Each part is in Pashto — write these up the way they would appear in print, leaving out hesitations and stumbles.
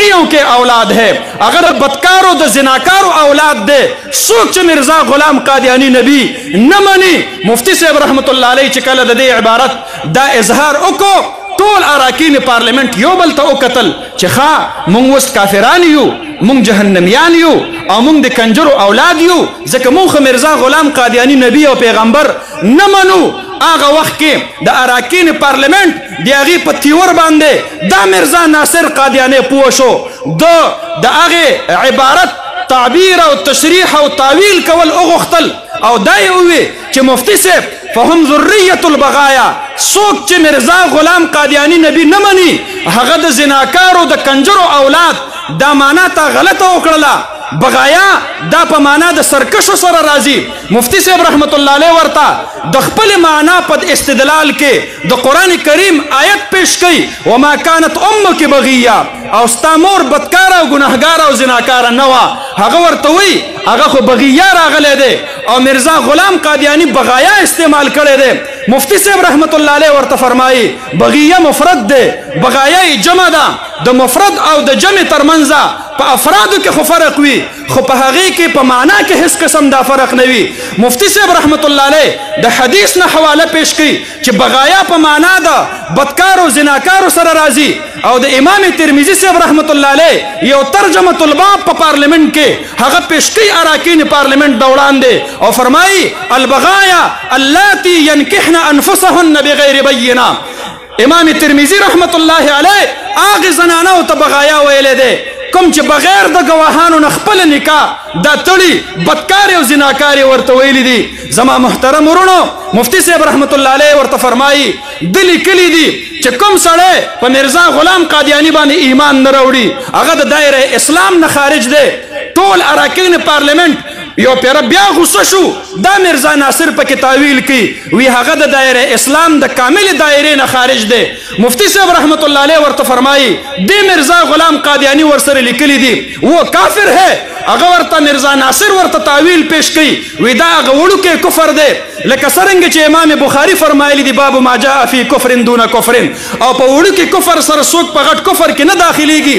بغیوں کے اولاد ہے اگر بدکارو د زناکارو اولاد دے سوچ مرزا غلام قادیانی نبی نمانی مفتی صاحب رحمت اللہ علیہ چکل دے عبارت دا اظہار اکو طول اراکین پارلیمنٹ یو بلتا او قتل چخا مونگ وست کافران یو مونگ جہنمیان یو او مونگ دے کنجر اولاد یو زکا مونگ مرزا غلام قادیانی نبی او پیغمبر نمنو آغا وقت کے دا اراکین پارلیمنٹ دی آغی پتیور باندے دا مرزا ناصر قادیانی پوشو دا آغی عبارت تعبیر او تشریح او تعویل کول اغختل او دائی ہوئے چھ مفتی سے فهم ذریت البغایا سوک چھ مرزا غلام قادیانی نبی نمانی حغد زناکارو دا کنجرو اولاد دا مانا تا غلط اکڑلا بغایا دا پا مانا دا سرکشو سر رازی مفتی صاحب رحمت اللہ علیہ ورطا دا خپل مانا پد استدلال کے دا قرآن کریم آیت پیش کی وما کانت امک بغیا او ستا مور بدکارا و گناہگارا و زناکارا نوا حغا ورطوی اگا خو بغیا راغلے دے او مرزا غلام قادیانی بغایا استعمال کرے دے مفتی صاحب رحمت اللہ علیہ ورطا فرمائی بغیا مفرد دے بغایا جمع دا مفرد او دا جمع ترمنزا پا افرادو کے خو فرق وی خو پا حقی کے پا معنی کے حس قسم دا فرق نوی مفتی صاحب رحمت اللہ علیہ دا حدیث نا حوالہ پیش کی چی بغایا پا معنی دا بدکارو زناکارو سر رازی او دا امام ترمذی صاحب رحمت اللہ علیہ یہ ترجمت الباب پا پارلیمنٹ کے حقا پیش کی اراکین پارلیمنٹ دوڑان دے اور فرمائی البغایا اللاتی ینکحن انفسهن بغیر بینہ امام ترمذی رحمت اللہ علیہ آغی زنانو تا بغایا ویلے دے کم چه بغیر دا گواهانو نخپل نکاح دا تڑی بدکاری و زناکاری ورطویلی دی زما محترم ورونو مفتی صاحب رحمت اللہ علیہ ورط فرمائی دلی کلی دی چه کم سڑے پا مرزا غلام قادیانی بانی ایمان نروڑی اگر دا دائر اسلام نخارج دے طول اراکین پارلیمنٹ یو پیر بیا غصہ شو دا مرزا ناصر پا تعویل کی وی حقا دا دائر اسلام دا کامل دائرے نخارج دے مفتی صاحب رحمت اللہ علیہ ورط فرمائی دے مرزا غلام قادیانی ورسر لکلی دی وہ کافر ہے اگر ورطا مرزا ناصر ورطا تعویل پیش کی وی دا اگوڑو کے کفر دے لکہ سرنگ چے امام بخاری فرمائلی دی باب ما جاء فی کفر دون کفر او پا وڑو کے کفر سر سوک پا غٹ کفر کی نہ داخلی گی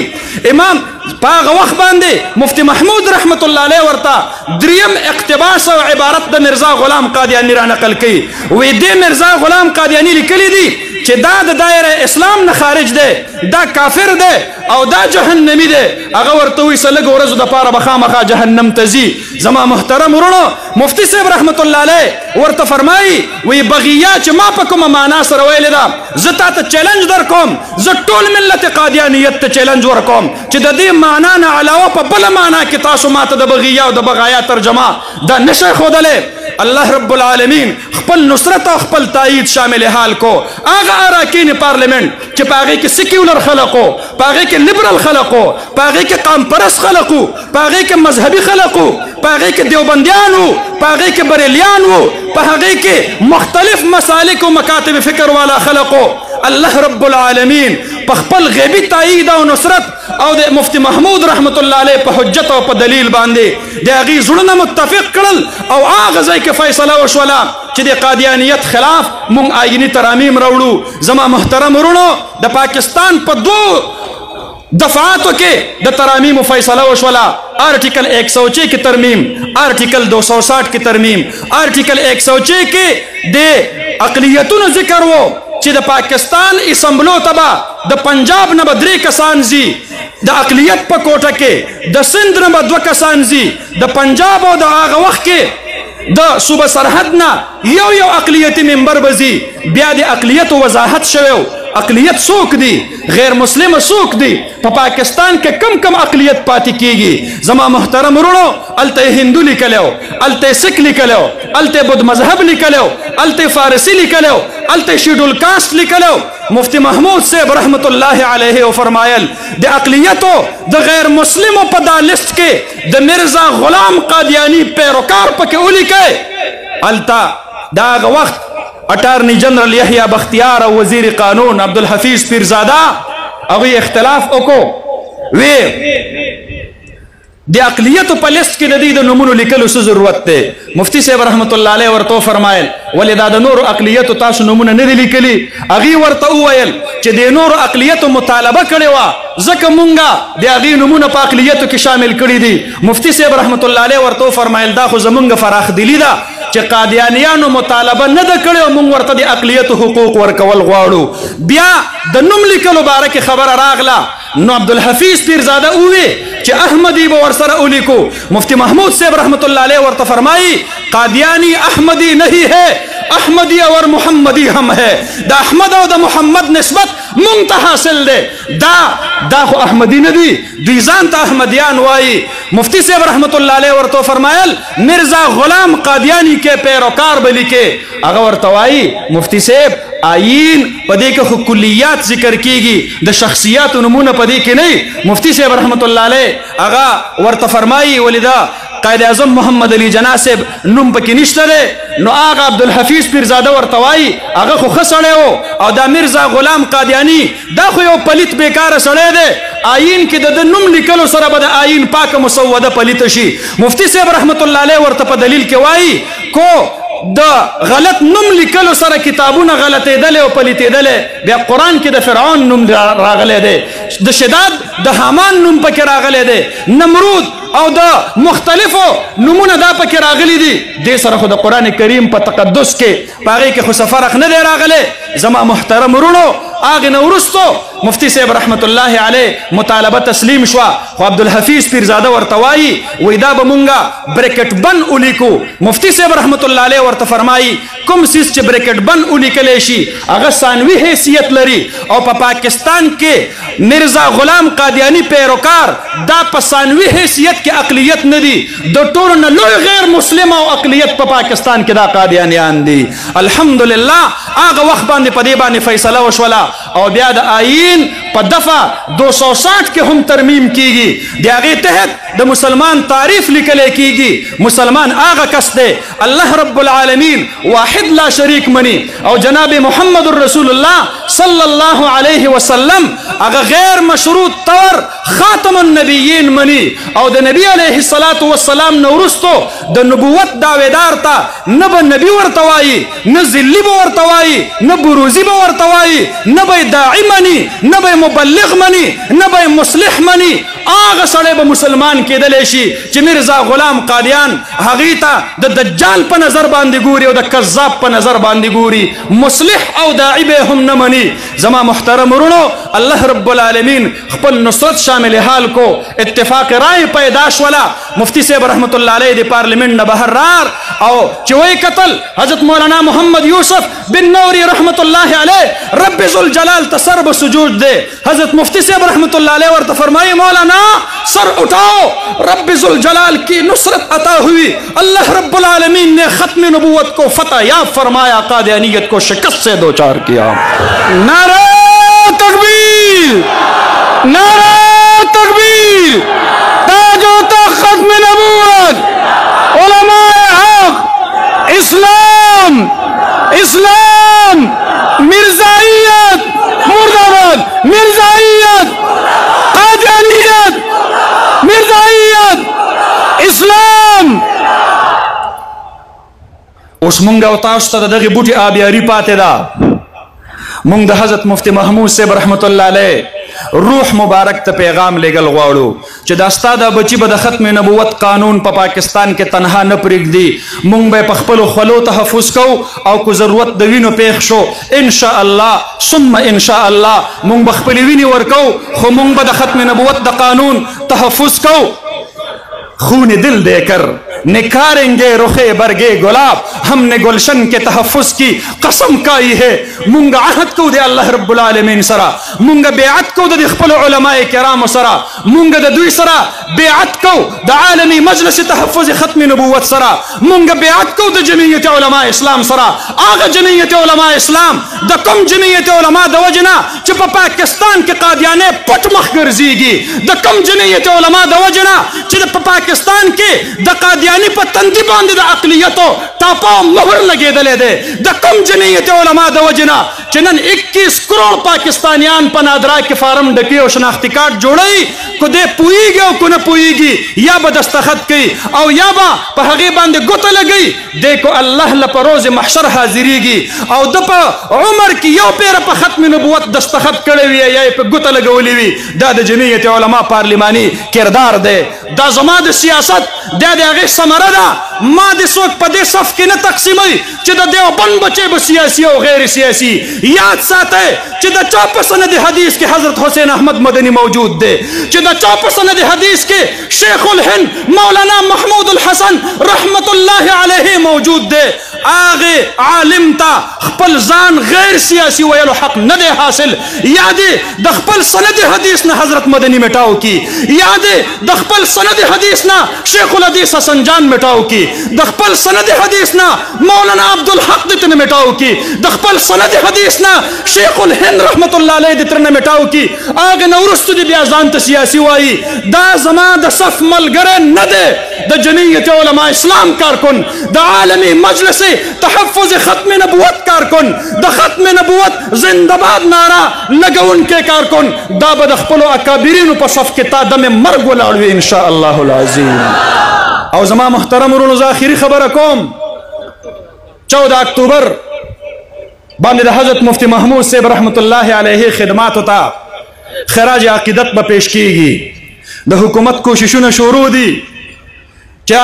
امام پاغ وقت باندے مفتی محمود رحمت اللہ علیہ ورطا دریم اقتباس و عبارت دا مرزا غلام قادیانی را نقل کی وی دے مرزا غلام قادیانی لکلی دی چه دا دائر اسلام نخارج دے دا کافر دے او دا جہنمی دے اگر ورطوی سلگ ورزو دا پارا بخامخا جہنم تزی زما محترم ورنو مفتی صاحب رحمت اللہ علیہ ورطا فرمائی وی بغیا چه ما پکم مانا سر ویلی دا زتا تا چیلنج در کوم زت طول ملت قادیانیت تا چیلنج ور کوم چه دا دی مانا نا علاوہ پا بلا مانا کی تاسو ماتا دا بغیا و دا بغایا ترجمہ دا نشہ خودلے اللہ رب العالمین خپل نصرت و خپل تائید شامل حال کو آغا اراکین پارلیمنٹ چه پاگے کے سیکولر خلقو پاگے کے لبرل خلقو پاگے کے قام پرس خلقو پاگے کے مذہبی خلقو پاگے کے دیوبندیانو پاگے کے بریلیانو پاگے کے مختلف مسالک و مکاتب فکر والا خلقو اللہ رب العالمین پخپل غیبی تائید و نصرت او دے مفتی محمود رحمت اللہ علیہ پا حجت و پا دلیل باندے دے اگی زڑنا متفق کرل او آغازے کے فیصلہ وشولا چی دے قادیانیت خلاف مونگ آئینی ترامیم روڑو زما محترم رونو دا پاکستان پا دو دفعاتوں کے دا ترامیم و فیصلہ وشولا آرٹیکل 106 کی ترمیم آرٹیکل 260 کی ترمیم آرٹیکل 106 کے دے اقلیتون ذکر وہ چی دا پاکستان اسمبلو تبا دا پنجاب نبا 3 کسان زی دا اقلیت پا کوٹا کے دا سندھ نبا 2 کسان زی دا پنجاب و دا آغا وقت کے دا صوبہ سرحدنا یو اقلیتی ممبر بزی بیا دی اقلیت وضاحت شویو اقلیت سوک دی غیر مسلم سوک دی پاکستان کے کم اقلیت پاتی کی گی زما محترم رونو التے ہندو لکلیو التے سکھ لکلیو التے بدھ مذہب لکلیو التے فارسی لکلیو التے شیڈول کاسٹ لکلیو مفتی محمود صاحب رحمت اللہ علیہ و فرمایل دے اقلیتو دے غیر مسلموں پا دا لسٹ کے دے مرزا غلام قادیانی پیروکار پا کے اولی کے التا دا آغا وقت اٹارنی جنرل یحییٰ بختیار و وزیر قانون عبدالحفیظ پیرزادہ اگوی اختلاف اکو وی د اقلیت په لیست کې د دې د نمونو لیکلو څه ضرورت دی؟ مفتی صاحب رحمت الله علیه ورته فرمایل ولې دا د نورو اقلیتو تاسو نمونه نه دي لیکلي؟ هغې ورته وویل چې د نورو اقلیتو مطالبه کړې وه ځکه مونږه د هغې نمونه په اقلیتو کې شامل کړي دي. مفتی صاحب رحمت الله علیه ورته فرمایل دا خو زمونږ فراخ دلی ده چې قادیانیانو مطالبه نه ده کړې او مونږ ورته د اقلیتو حقوق ورکول غواړو. بیا د نوم لیکلو باره کې خبره راغله نو عبدالحفیظ پیرزاده ووی چې احمدی به ورسره ولیکو. مفتی محمود صاحب رحمت الله علیه ورته فرمایي قادیانی احمدی نہیں ہے احمدی اور محمدی ہم ہے. د احمد او د محمد نسبت مونږ ته حاصل دی. دا خو احمدی نه دي، دوی ځان ته احمدیان وایي. مفتی صاحب رحمت الله علیه ورته فرمایل مرزا غلام قادیانی کے پیروکار به لیکې. هغه ورته وایي مفتی صاحب آئین پدې کې خو کلیات ذکر کیږي د شخصیات نمونه پدې کې نه. مفتی صاحب رحمت الله علیه هغه ورته فرمایي ولدا قائد اعظم محمد علی جناح صاحب نوم پکې نشته دی. نو هغه عبدالحفیظ پیرزاده ورته وایي هغه خو ښه سړی و او دا مرزا غلام قادیانی دا خو یو پلیت بیکاره سړی دی. آئین کې د نوم لیکلو سره به د آئین پاکه مسوده پلیته شي. مفتی صاحب رحمت الله علیه ورته په دلیل کې وایي کو د غلط نوم لیکلو سره کتابونه غلطېدلې او پلیتېدلې. بیا قرآن کې د فرعون نوم راغلی دی، د شداد د حامان نوم پکې راغلی دی، نمرود او د مختلفو نمونه دا پکې راغلي دي. دې سره خو د قرآن کریم په تقدس کې په هغې کې خو څه فرق نه دی راغلی. زما محترم ورونو هغې نه وروستو مفتی صاحب رحمت الله علیه مطالبه تسلیم شوه خو عبدالحفیظ پیرزاده ورته وایي وایي دا به مونږه بریکټ بند ولیکو. مفتی صاحب رحمت الله علیه ورته فرمایي کوم څیز چې بریکټ بند ولیکلی شي هغه ثانوي حیثیت لري او په پاکستان کې مرزا غلام قادیانی پیروکار دا په ثانوي حیثیت کې اقلیت نه دي. د ټولو نه لوی غیر مسلم او اقلیت په پاکستان کې دا قادیانیان دي. الحمدلله هغه وخت باندې په دې باندې فیصله وشوله او بیا د آئین په دفعه 260 کې هم ترمیم کیږي. د هغې تحت د مسلمان تعریف لیکلی کیږي. مسلمان هغه کس دی الله رب العالمین واحد لا شریک منی او جناب محمد رسول الله صلی الله علیه وسلم هغه غیر مشروط طور خاتم النبیین منی او د نبی علیه الصلاة والسلام نه وروستو د نبوت دعویدار ته نه به نبی ورته وایي نه ذلي به ورته وایي نه بروزي به ورته وایي نه به داعي مني نه به مبلغ مني نه به مصلح مني. هغه سړی به مسلمان کېدلی شي چې مرزا غلام قادیان هغې ته د دجال په نظر باندې ګوري او د کذاب په نظر باندې ګوري. مصلح او داعي به هم نه مني. زما محترم ورونو الله رب العالمین خپل نصرت شامل حال کو اتفاق رائے پیدا شولا. مفتی صاحب رحمت الله علیه د پارلیمنٹ نه بهر رار او چې وی قتل حضرت مولانا محمد یوسف بن نوری رحمت الله علیه رب ذوالجلال ته سر به سجود دے. حضرت مفتی صاحب رحمت الله علیه ورته فرمائی مولانا سر اٹھاؤ رب ذوالجلال کی نصرت عطا ہوئی. اللہ رب العالمین نے ختم نبوت کو فتح یاب فرمایا قادیانیت کو شکست سے دوچار کیا. نعرہ تکبیر نعرہ تکبیر تاج و تخت ختم نبوت علماء حق اسلام اسلام مرزائیت مرداباد مرزائیت قادیانیت مرزائیت اسلام. اوس مونږ او تاسو ته دغه بوټي آبیاري پاتې ده. مونږ د حضرت مفتی محمود صاحب رحمت الله علیه روح مبارک ته پیغام لېږل غواړو چې دا ستا دا بچي به د ختم نبوت قانون په پاکستان کې تنها نه پرېږدي. مونږ به په خپلو خولو تحفظ کوو او که ضرورت د وینو پیښ شو انشاء الله ثم انشاء الله مونږ به خپلې وینې ورکوو خو مونږ به د ختم نبوت د قانون تحفظ کوو. خون دل دے کر نکھاریں گے رخے برگے گلاب ہم نے گلشن کے تحفظ کی قسم کائی ہے. مونږ عهد کو دے الله رب العالمین سرا مونږ بیعت کو د خپل علماء کرام سرا مونږ د دوی سرا بیعت کو د عالمی مجلس تحفظ ختم نبوت سرا مونږ بیعت کو د جمعیت علماء اسلام سرا. هغه جمعیت علماء اسلام د کوم جمعیت علماء د وجنا چې په پاکستان کې قادیانه پټ مخ ګرځيږي د کوم جمعیت علماء د وجنا چې په پاکستان کې د قادیانی په تندي باندې د اقلیتو ټاپا مهر لګېدلی دی د کوم جمعیت علماء د وجنا چې نن 21 کروڑ پاکستانیان په نادرا کې فارم ډکي او شناختی کارت جوړوي کو دې پوهیږي او کو نه پوهیږي یا به دستخط کوي او یا به په هغې باندې ګوته لګوي دې کو الله له په روز محشر حاضریږي او د په عمر کې یو پیره په ختم نبوت دستخط کړی وي یا یې په ګوته لګولی وي دا د جمعیت علما پارلماني کردار دی دا زما د سیاست دا د هغې ثمره ده ما د څوک په دې صف کې نه تقسیموي چې د دیوبند بچی به سیاسي او غیر سیاسي یاد ساتئ چې د چا په سند حدیث کې حضرت حسین احمد مدنی موجود دی چې د چا په سند حدیث کې شیخ الهند مولانا محمود الحسن رحمت الله علیه موجود دی آغه عالم تا خپل ځان غیر سیاسی ویلو حق نه دی حاصل یا دې د خپل سند حدیث نه حضرت مدنی مټاو کی یا دې د خپل سند حدیث نه شیخ الحدیث حسن جان مټاو کی د خپل سند حدیث نه مولانا عبدالحق دې ترنه مټاو کی د خپل سند حدیث نه شیخ الهند رحمت الله علیه دې ترنه مټاو کی آغه نورستو دې بیا ځان ته سیاسی وایي دا زما د صف ملګری نه دی د جمعیت علماء اسلام کارکن د عالمی مجلس تحفظ ختم نبوت کارکن د ختم نبوت زندباد نارا لګون کې کارکن دا به د خپلو اکابرینو په صف کې تا دم مرګ ولاړ وي ان شاء الله العظیم. او زما محترم ورونو زه آخري خبره کوم 14 اکتوبر باندې د حضرت مفتی محمود صاحب رحمت الله علیه خدماتو ته خراج عقیدت به پیش کیږي د حکومت کوششونه شروع دي چې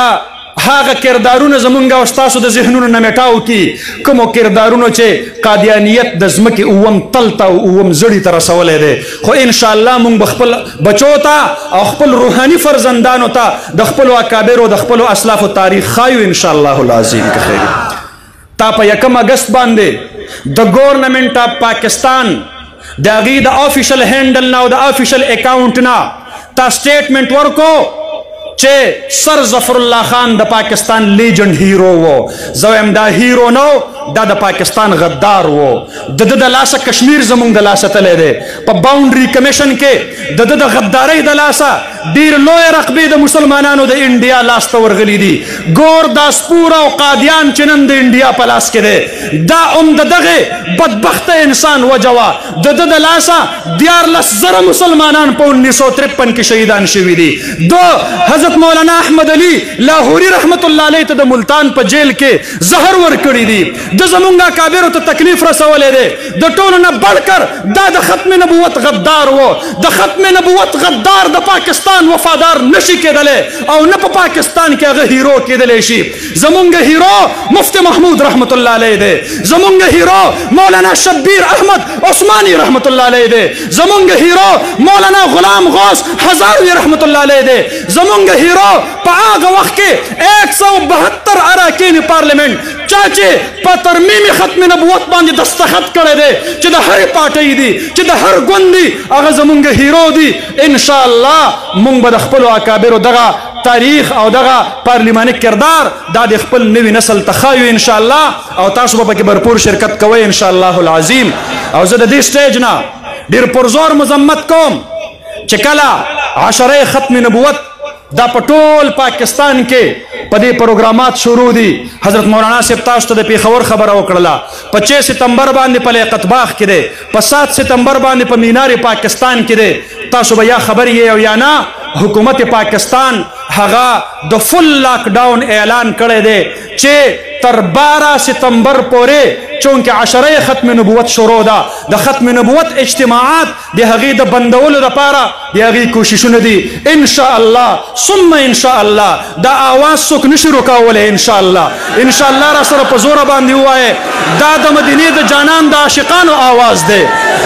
هغه کردارونه زمونږ او ستاسو د ذهنونو نه مټاو کی کومو کردارونو چې قادیانیت د ځمکې اووم تل ته او اووم زړي ته رسولی دی خو انشاءالله مونږ به خپل بچو ته او خپل روحاني فرزندانو ته د خپلو اکابرو د خپلو اسلافو تاریخ ښایو انشاءالله العظیم که خیر تا په 1 اګست باندې د ګورنمنټ اف پاکستان د هغې د آفیشل هینډل نه او د آفیشل اکاونټ نه تا سټیټمنټ ورکو چې سر ظفر الله خان د پاکستان لیجنډ هیرو وو زه وایم دا هیرو نو دا د پاکستان غدار وو د د لاسه کشمیر زمونږ د لاسه تلی دی په باونډري کمیشن کې د د غدارۍ د لاسه ډېر لویه رقبې د مسلمانانو د انډیا لاس ته ورغلي دي ګور داسپور او قادیان چې نن د انډیا په لاس کې دی دا د دغې بدبخته انسان وجه وه د د لاسه 14,000 مسلمانان په 1953 کې شهیدان شوي دي حضرت مولانا احمد علی لاہوری رحمت الله علیه ته د ملتان په جیل کې زهر ورکړي دي د زمونږ اکابرو ته تکلیف رسولی دی د ټولو نه بړکر دا د ختم نبوت غدار و د ختم نبوت غدار د پاکستان وفادار نشي کېدلی او نه په پاکستان کې هغه هیرو کېدلی شي زمونږ هیرو مفتی محمود رحمت الله علیه دی زمونږ هیرو مولانا شبیر احمد عثمانی رحمت الله علیه دی زمونږ هیرو مولانا غلام غوث هزاروی رحمت الله علیه دی زمونږ هیرو په هغه وخت کې 172 اراکین پارلیمنت چا چې په ترمیم ختم نبوت باندې دستخط کړی دی چې د هرې پارټۍ دي چې د هر ګوند دي هغه زمونږ هیرو دي انشاءالله مونږ به د خپلو اکابرو دغه تاریخ او دغه پارلیماني کردار دا د خپل نوي نسل ته ښایو انشاءالله او تاسو به پکې بھرپور شرکت کوئ انشاءالله العظیم. او زه د دې سټیج نه ډېر پرزور مذمت کوم چې کله عشره ختم نبوت دا په ټول پاکستان کې په دې پروګرامات شروع دي حضرت مولانا صاحب تاسو ته د پیښور خبره وکړله 25 سپتمبر باندې په لیاقت باغ کې دی په 7 سپتمبر باندې په مینار پاکستان کې دی تاسو به یا خبر یې او یا نه حکومت پاکستان هغه د فل لاک ډاون اعلان کړی دی چې تر 12 سپتمبر پورې چونکه عشره ختم نبوت شروع ده د ختم نبوت اجتماعات د هغې د بندولو لپاره د هغې کوششونه دي انشاءالله ثم انشاءالله دا آواز څوک نشي روکولی انشاءالله را سره په زوره باندې ووایه دا د مدینې د جانان د عاشقانو آواز دی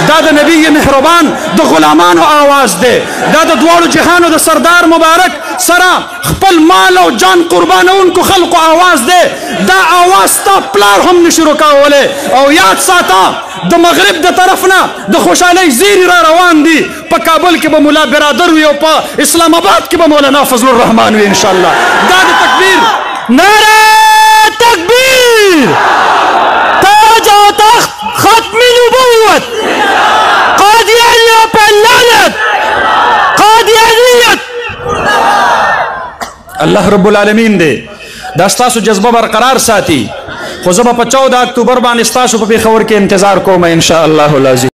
دا د نبی مهربان د غلامانو آواز دی دا د دواړو جهانو د سردار مبارک سره خپل مال او جان قربانونکو خلقو آواز دی دا آواز تا پلار هم نشي روکولی او یاد ساته د مغرب د طرف نه د خوشحالۍ زیری را روان دي په کابل کې به ملا برادر وي او په اسلام آباد کې به مولانا فضل الرحمن وي انشاءالله دا د تکبیر نعره تکبیر تاج و تخت ختم نبوت قادیانیوں پہ لعنت قادیانیت الله رب العالمین دے دا ستاسو جذبه برقرار ساتي خو زه به په 14 اکتوبر باندې ستاسو په پیښور کې انتظار کوم انشاءالله العظیم.